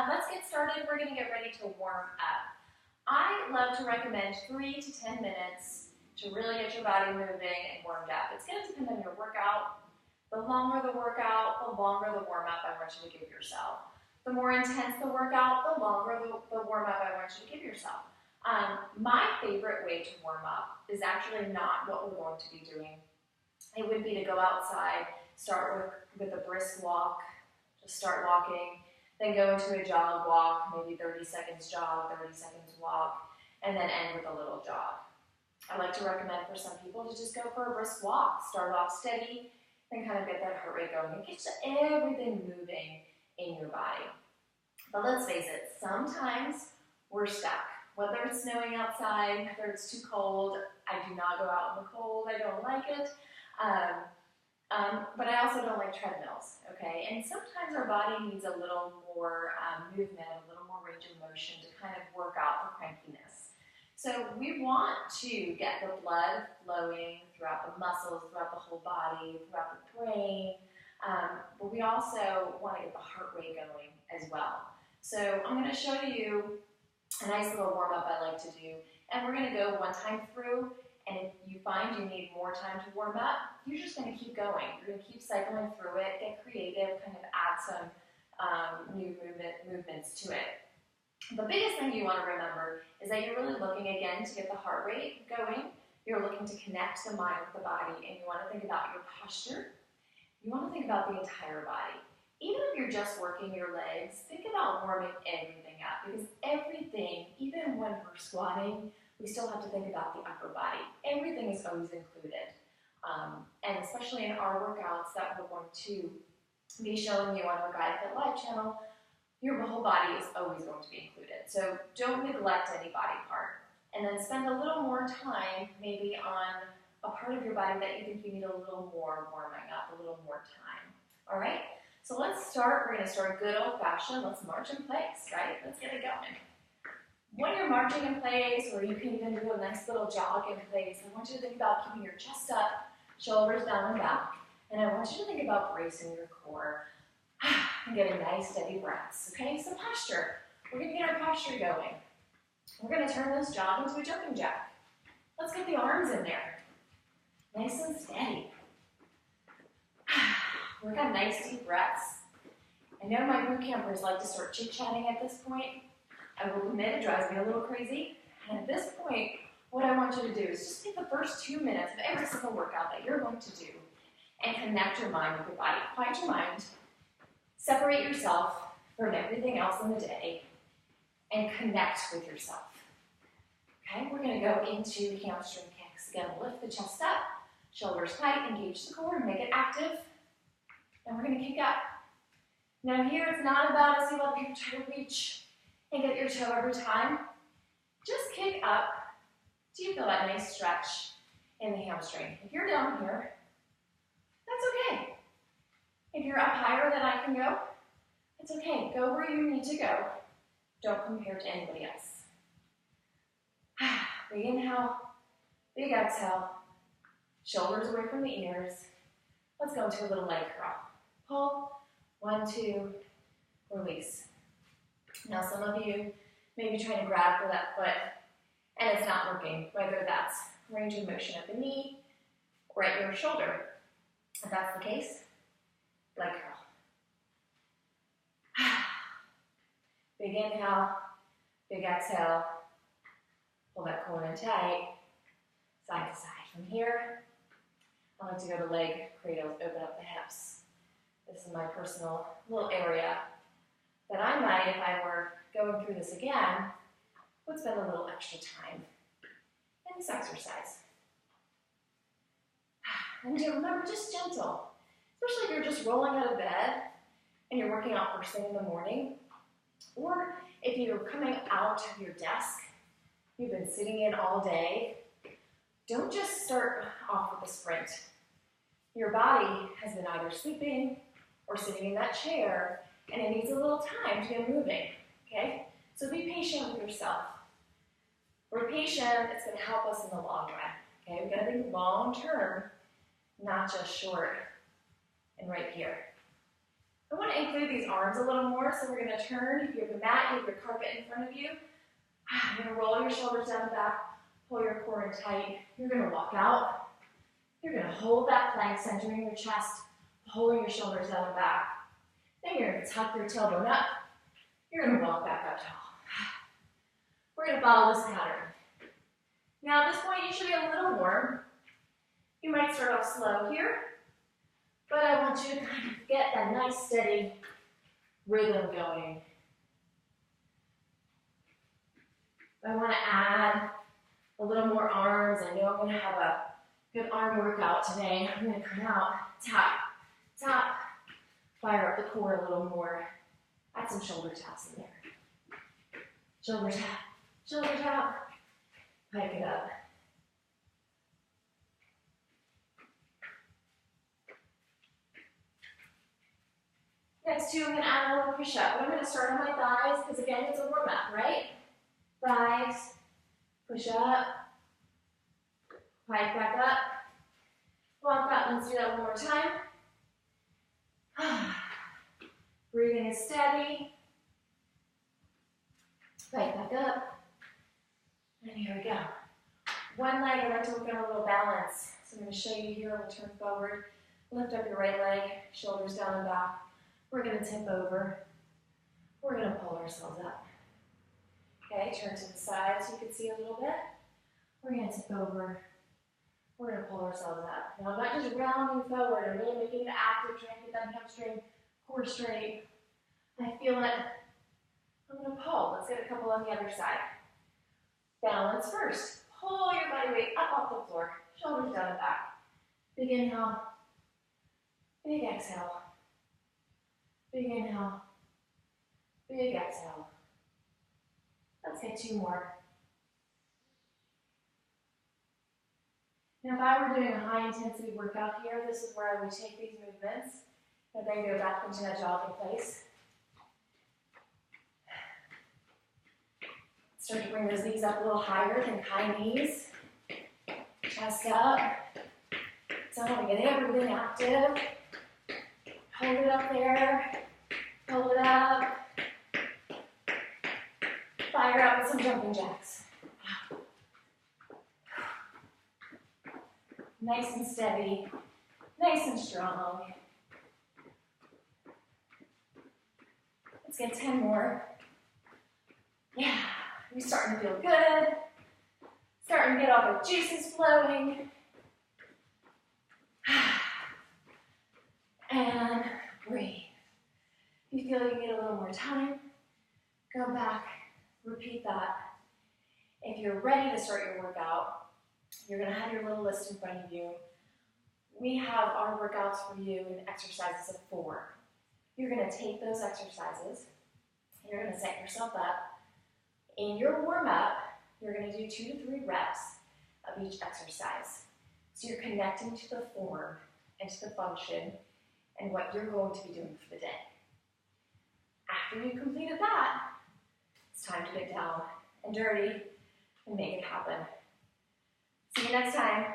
let's get started. We're going to get ready to warm up. I love to recommend 3 to 10 minutes to really get your body moving and warmed up. It's going to depend on your workout. The longer the workout, the longer the warm-up I want you to give yourself. The more intense the workout, the longer the warm-up I want you to give yourself. My favorite way to warm up is actually not what we're going to be doing. It would be to go outside, start with a brisk walk, just start walking, then go into a jog walk, maybe 30 seconds jog, 30 seconds walk, and then end with a little jog. I like to recommend for some people to just go for a brisk walk. Start off steady, then kind of get that heart rate going. It gets everything moving in your body. But let's face it, sometimes we're stuck. Whether it's snowing outside, whether it's too cold, I do not go out in the cold, I don't like it. But I also don't like treadmills, okay? And sometimes our body needs a little more movement, a little more range of motion to kind of work out the crankiness. So we want to get the blood flowing throughout the muscles, throughout the whole body, throughout the brain, but we also want to get the heart rate going as well. So I'm going to show you a nice little warm-up I like to do, and we're going to go one time through, and if you find you need more time to warm up, you're just going to keep going. You're going to keep cycling through it, get creative, kind of add some new movements to it. The biggest thing you want to remember is that you're really looking again to get the heart rate going. You're looking to connect the mind with the body, and you want to think about your posture. You want to think about the entire body. Even if you're just working your legs, think about warming everything up, because everything, even when we're squatting, we still have to think about the upper body. Everything is always included. And especially in our workouts that we're going to be showing you on our Guide Fit Live channel, your whole body is always going to be included. So don't neglect any body part. And then spend a little more time maybe on a part of your body that you think you need a little more warming up, a little more time. All right? So let's start. We're going to start good old-fashioned. Let's march in place, right? Let's get it going. When you're marching in place, or you can even do a nice little jog in place, I want you to think about keeping your chest up, shoulders down and back, and I want you to think about bracing your core and getting nice, steady breaths, okay? So posture. We're going to get our posture going. We're going to turn this jog into a jumping jack. Let's get the arms in there. Nice and steady. Work on nice, deep breaths. I know my boot campers like to start chit-chatting at this point. I will admit it drives me a little crazy. And at this point, what I want you to do is just take the first 2 minutes of every single workout that you're going to do and connect your mind with your body. Quiet your mind, separate yourself from everything else in the day, and connect with yourself. Okay, we're going to go into hamstring kicks. Again, lift the chest up, shoulders tight, engage the core, make it active, and we're going to kick up. Now here, it's not about us. You want people to try to reach and get your toe every time. Just kick up. Do you feel that nice stretch in the hamstring? If you're down here, that's okay. If you're up higher than I can go, it's okay. Go where you need to go. Don't compare to anybody else. Big inhale, big exhale. Shoulders away from the ears. Let's go into a little leg curl. Pull, 1, 2, release. Now some of you may be trying to grab for that foot and it's not working, whether that's range of motion at the knee or at your shoulder. If that's the case, leg curl. Big inhale, big exhale. Pull that core in tight, side to side. From here, I like to go to leg cradles, open up the hips. This is my personal little area that I might, if I were going through this again, would spend a little extra time in this exercise. And remember, just gentle, especially if you're just rolling out of bed and you're working out first thing in the morning, or if you're coming out of your desk, you've been sitting in all day, don't just start off with a sprint. Your body has been either sleeping or sitting in that chair, and it needs a little time to get moving, okay? So be patient with yourself. We're patient, it's gonna help us in the long run, okay? We've gotta think long term, not just short and right here. I wanna include these arms a little more, so we're gonna turn. If you have a mat, you have your carpet in front of you. You're gonna roll your shoulders down the back, pull your core in tight. You're gonna walk out. You're gonna hold that plank, centering your chest, pulling your shoulders down the back. Then you're gonna tuck your tailbone up. You're gonna walk back up tall. We're gonna follow this pattern. Now at this point, you should be a little warm. You might start off slow here, but I want you to kind of get that nice steady rhythm going. I want to add a little more arms. I know I'm going to have a good arm workout today. I'm going to come out, tap, tap, fire up the core a little more. Add some shoulder taps in there. Shoulder tap, pike it up. Next two, I'm going to add a little push-up. But I'm going to start on my thighs because, again, it's a warm-up, right? Thighs, push up, pike back up, walk up. Let's do that one more time. Breathing is steady. Pike back up. And here we go. One leg, I like to work on a little balance. So I'm going to show you here. We'll turn forward, lift up your right leg, shoulders down and back. We're going to tip over. We're going to pull ourselves up. Okay, turn to the side so you can see a little bit. We're going to tip over. We're going to pull ourselves up. Now, I'm not just rounding forward. I'm really making it active, trying to get that hamstring, core straight. I feel it. I'm going to pull. Let's get a couple on the other side. Balance first. Pull your body weight up off the floor. Shoulders down and back. Big inhale. Big exhale. Big inhale. Big exhale. Let's get two more. Now, if I were doing a high intensity workout here, this is where I would take these movements and then go back into that jogging place. Start to bring those knees up a little higher than high knees. Chest up. So I want to get everything active. Hold it up there. Hold it up. Fire up with some jumping jacks. Nice and steady. Nice and strong. Let's get 10 more. Yeah, you're starting to feel good. Starting to get all the juices flowing. And breathe. If you feel you need a little more time, go back, repeat that. If you're ready to start your workout, you're going to have your little list in front of you. We have our workouts for you in exercises of 4. You're going to take those exercises, and you're going to set yourself up. In your warm-up, you're going to do 2 to 3 reps of each exercise. So you're connecting to the form and to the function and what you're going to be doing for the day. After you've completed that, it's time to get down and dirty and make it happen. See you next time.